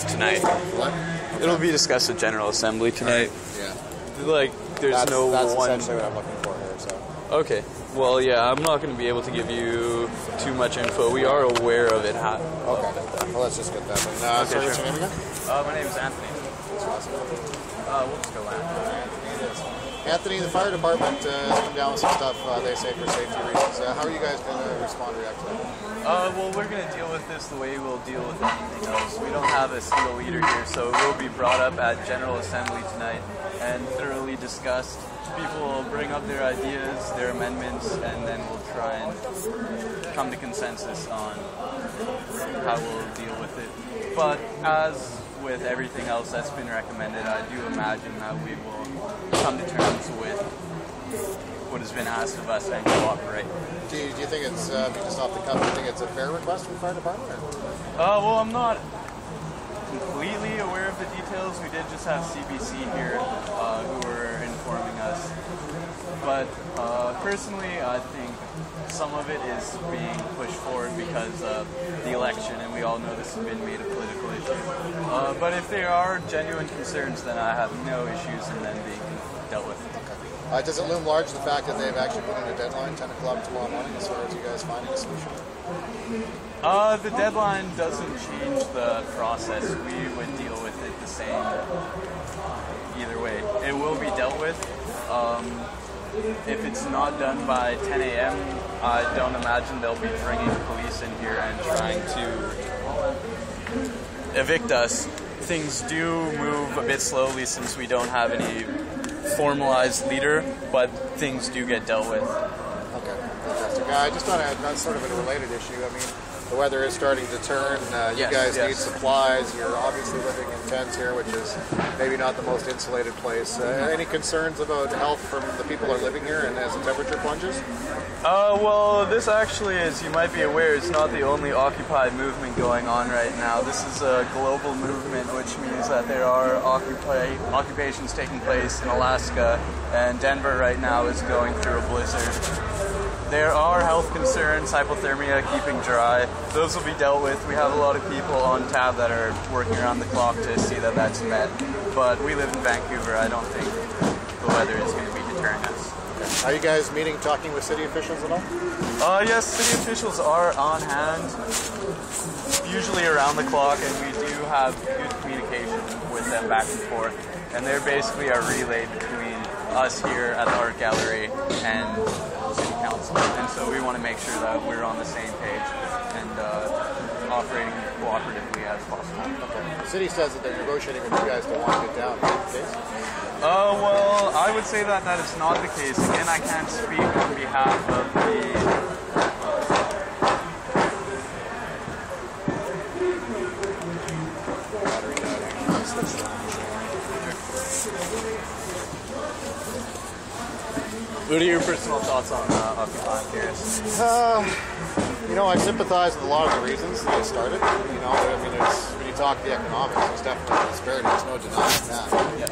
tonight. What? It'll be discussed at General Assembly tonight. Yeah. Like, there's That's one... essentially what I'm looking for here, so. Okay. Well, yeah, I'm not going to be able to give you too much info. We are aware of it. Okay. Well, let's just get that one. Okay, Sorry, sure. what's your name again? My name is Anthony. We'll just go Anthony. Anthony, the fire department has come down with some stuff, they say, for safety reasons. How are you guys going to respond to react to that? Well, we're going to deal with this the way we'll deal with anything else. We don't have a single leader here, so it will be brought up at General Assembly tonight and thoroughly discussed. People will bring up their ideas, their amendments, and then we'll try and come to consensus on how we'll deal with it. But as with everything else that's been recommended, I do imagine that we will come to terms with what has been asked of us and cooperate. Do you think it's, just off the cuff, do you think it's a fair request from the fire department? Or? Well, I'm not completely aware of the details. We did just have CBC here who were informing us. But personally, I think some of it is being pushed forward because of the election, and we all know this has been made a political issue. But if there are genuine concerns, then I have no issues in them being dealt with. Okay. Does it loom large the fact that they've actually put in a deadline, 10 o'clock tomorrow morning, as far as you guys finding a solution? The deadline doesn't change the process. We would deal with it the same either way. It will be dealt with. If it's not done by 10 a.m., I don't imagine they'll be bringing police in here and trying to evict us. Things do move a bit slowly since we don't have any formalized leader, but things do get dealt with. Okay, fantastic. I just want to, that's sort of a related issue. I mean, the weather is starting to turn. You guys need supplies. You're obviously living in tents here, which is maybe not the most insulated place. Any concerns about health from the people who are living here and as the temperature plunges? Well, this actually, as you might be aware, is not the only Occupy movement going on right now. This is a global movement, which means that there are occupations taking place in Alaska, and Denver right now is going through a blizzard. There are health concerns, hypothermia, keeping dry. Those will be dealt with. We have a lot of people on tab that are working around the clock to see that that's met. But we live in Vancouver. I don't think the weather is going to be deterring us. Okay. Are you guys meeting, talking with city officials at all? Yes, city officials are on hand, usually around the clock, and we do have good communication with them back and forth. And they're basically a relay between us here at the art gallery and city council. And so we want to make sure that we're on the same page and operating cooperatively as possible. Okay. The city says that they're negotiating with you guys to wind it down. Is that the case? Well, I would say that that is not the case. Again, I can't speak on behalf of the... What are your personal thoughts on Occupy? I'm curious. You know, I sympathize with a lot of the reasons that they started. You know, I mean, when you talk the economics, there's definitely disparity. There's no denying that. Yeah.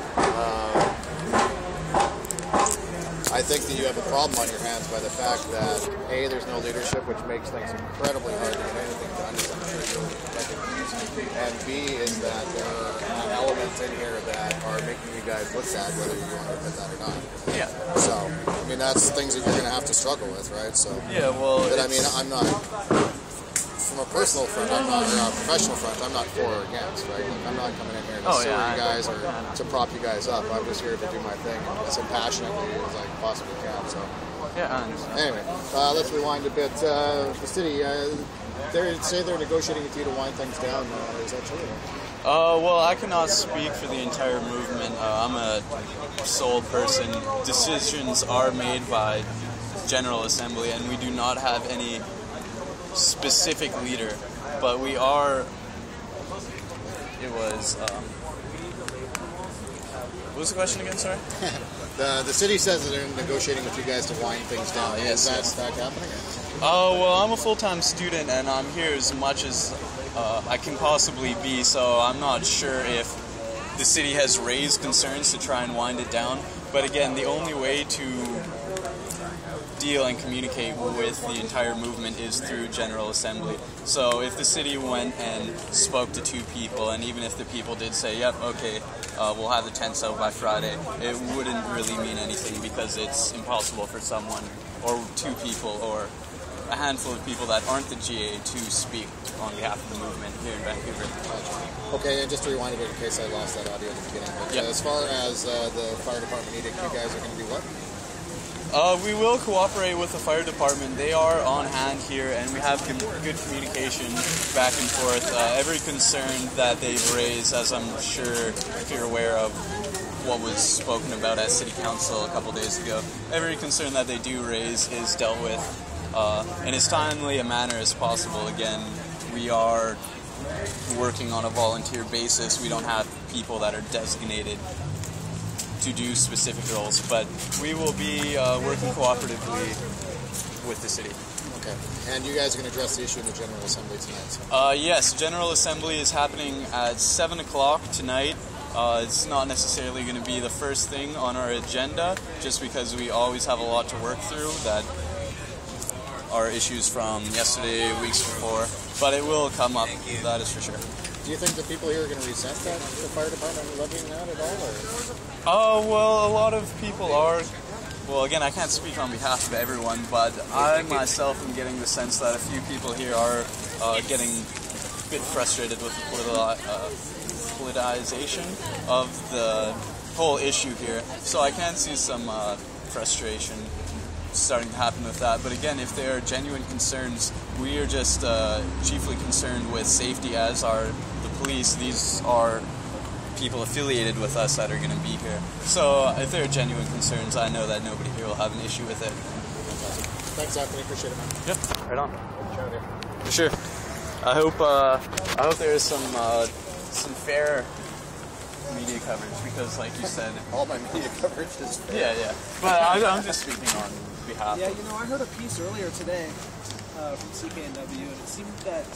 I think that you have a problem on your hands by the fact that A, there's no leadership, which makes things incredibly hard to get anything done, as I'm sure you'll recognize. And B is that there are elements in here that are making you guys look bad, whether you want to admit that or not. Yeah. So, I mean, that's things that you're going to have to struggle with, right? So. Yeah. Well. But I mean, I'm not. From a personal front, I'm not, or a professional front, I'm not for or against, right? Like, I'm not coming in here to sue you guys or to prop you guys up. I'm just here to do my thing as impassionately as I possibly can. So, yeah, I understand. Anyway, let's rewind a bit. The city, they say they're negotiating with you to wind things down. Is that true? Well, I cannot speak for the entire movement. I'm a sole person. Decisions are made by General Assembly, and we do not have any specific leader, but we are. It was. What was the question again? Sorry. The city says that they're negotiating with you guys to wind things down. Yes. Is that happening? Well, I'm a full-time student, and I'm here as much as I can possibly be. So I'm not sure if the city has raised concerns to try and wind it down. But again, the only way to deal and communicate with the entire movement is through General Assembly. So if the city went and spoke to 2 people, and even if the people did say, yep, okay, we'll have the tents out by Friday, it wouldn't really mean anything because it's impossible for someone, or 2 people, or a handful of people that aren't the GA to speak on behalf of the movement here in Vancouver. Okay, and just to rewind a bit in case I lost that audio at the beginning, but as far as the fire department edict, you guys are going to do what? We will cooperate with the fire department. They are on hand here, and we have good communication back and forth. Every concern that they've raised, as I'm sure if you're aware of what was spoken about at City Council a couple days ago, every concern that they do raise is dealt with in as timely a manner as possible. Again, we are working on a volunteer basis. We don't have people that are designated to do specific roles, but we will be working cooperatively with the city. Okay. And you guys are going to address the issue in the General Assembly tonight? Yes, General Assembly is happening at 7 o'clock tonight. It's not necessarily going to be the first thing on our agenda, just because we always have a lot to work through that are issues from yesterday, weeks before, but it will come up, that is for sure. Do you think the people here are going to resent that, the fire department levying that at all? Or? Well, a lot of people are. Well, again, I can't speak on behalf of everyone, but I myself am getting the sense that a few people here are getting a bit frustrated with the politicization of the whole issue here. So I can see some frustration starting to happen with that. But again, if there are genuine concerns, we are just chiefly concerned with safety, as are the police. These are people affiliated with us that are going to be here. So if there are genuine concerns, I know that nobody here will have an issue with it. Thanks, Anthony. Appreciate it, man. Yep, right on. For sure. I hope there is some fair media coverage, because, like you said, all my media coverage is fair. Yeah. But I'm just speaking on behalf. Yeah, I heard a piece earlier today from CKNW, and it seemed that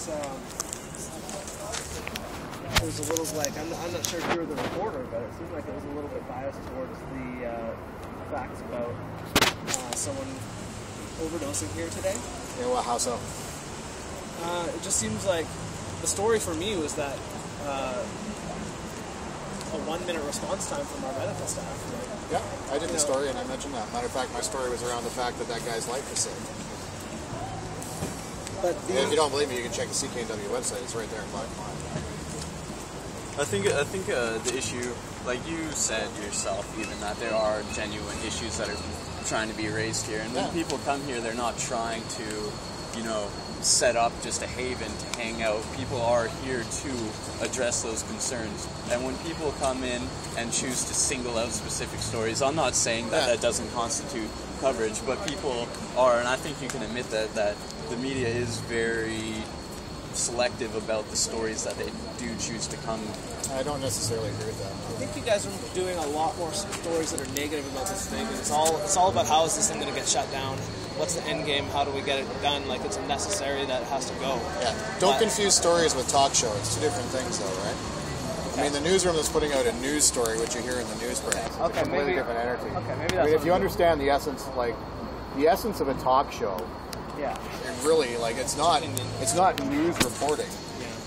it was a little I'm not sure if you were the reporter, but it seemed like it was a little bit biased towards the facts about someone overdosing here today. Yeah, well, how so? It just seems like the story for me was that a 1-minute response time from our medical staff. Right? Yeah, I did the story and I mentioned that. Matter of fact, my story was around the fact that guy's life was saved. But if you don't believe me, you can check the CKNW website. It's right there in black and white. I think the issue, like you said yourself, even that there are genuine issues that are trying to be raised here, and when people come here, they're not trying to, set up just a haven to hang out. People are here to address those concerns, and when people come in and choose to single out specific stories, I'm not saying that doesn't constitute coverage, but people are, and I think you can admit that the media is very selective about the stories that they do choose to come. I don't necessarily agree with that. I think you guys are doing a lot more stories that are negative about this thing. It's all about how is this thing going to get shut down? What's the end game? How do we get it done? Like, it's a necessary that has to go. Yeah. Don't confuse stories with talk show. It's two different things, though, right? Okay. I mean, the newsroom is putting out a news story, which you hear in the news break. It's a completely different energy. Okay, maybe that's if you understand the essence, the essence of a talk show. Yeah. And really, it's not news reporting.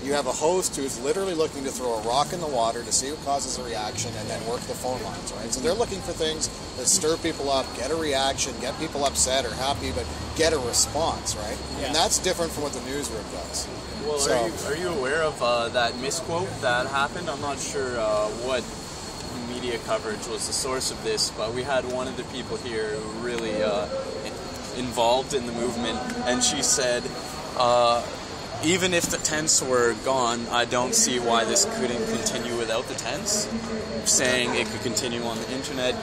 You have a host who's literally looking to throw a rock in the water to see what causes a reaction and then work the phone lines, right? So they're looking for things that stir people up, get a reaction, get people upset or happy, but get a response, right? Yeah. And that's different from what the newsroom does. Well, so, are you aware of that misquote that happened? I'm not sure what media coverage was the source of this, but we had one of the people here really involved in the movement, and she said, even if the tents were gone, I don't see why this couldn't continue without the tents. Saying it could continue on the internet,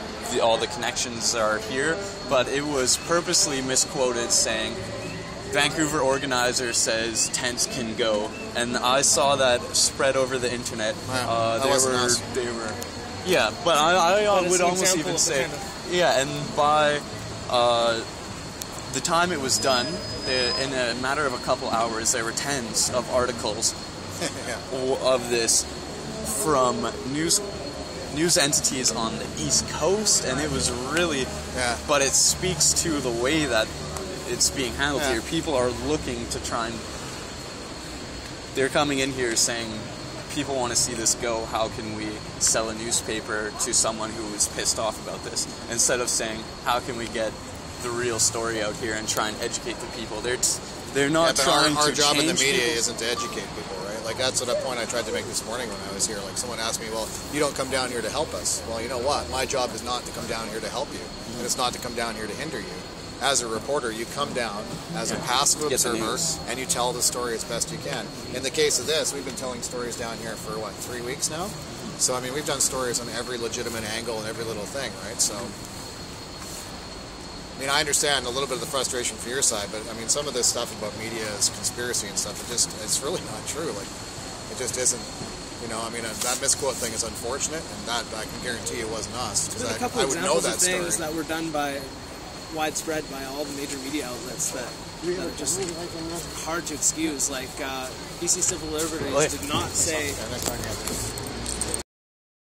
all the connections are here, but it was purposely misquoted saying, Vancouver organizer says tents can go, and I saw that spread over the internet. Wow. They were, yeah, but I would almost even say, yeah, and by the time it was done, in a matter of a couple hours, there were tens of articles of this from news news entities on the East Coast, and it was really, but it speaks to the way that it's being handled here. People are looking to try and, they're coming in here saying, people want to see this go, how can we sell a newspaper to someone who is pissed off about this? Instead of saying, how can we get the real story out here and try and educate the people? They're not trying to change. Our job in the media people. isn't to educate people, right? Like, that's what a point I tried to make this morning when I was here. Like, someone asked me, well, you don't come down here to help us. Well, you know what? My job is not to come down here to help you, and it's not to come down here to hinder you. As a reporter, you come down as a passive observer, and you tell the story as best you can. In the case of this, we've been telling stories down here for, 3 weeks now? So, I mean, we've done stories on every legitimate angle and every little thing, right? So, I mean, I understand a little bit of the frustration for your side, but, I mean, some of this stuff about media is conspiracy and stuff, it's really not true. Like, it just isn't, you know, I mean, that misquote thing is unfortunate, and that, I can guarantee it wasn't us, because I would know that story. Things that were done by, widespread by all the major media outlets that are just hard to excuse. Like, BC Civil Liberties did not say...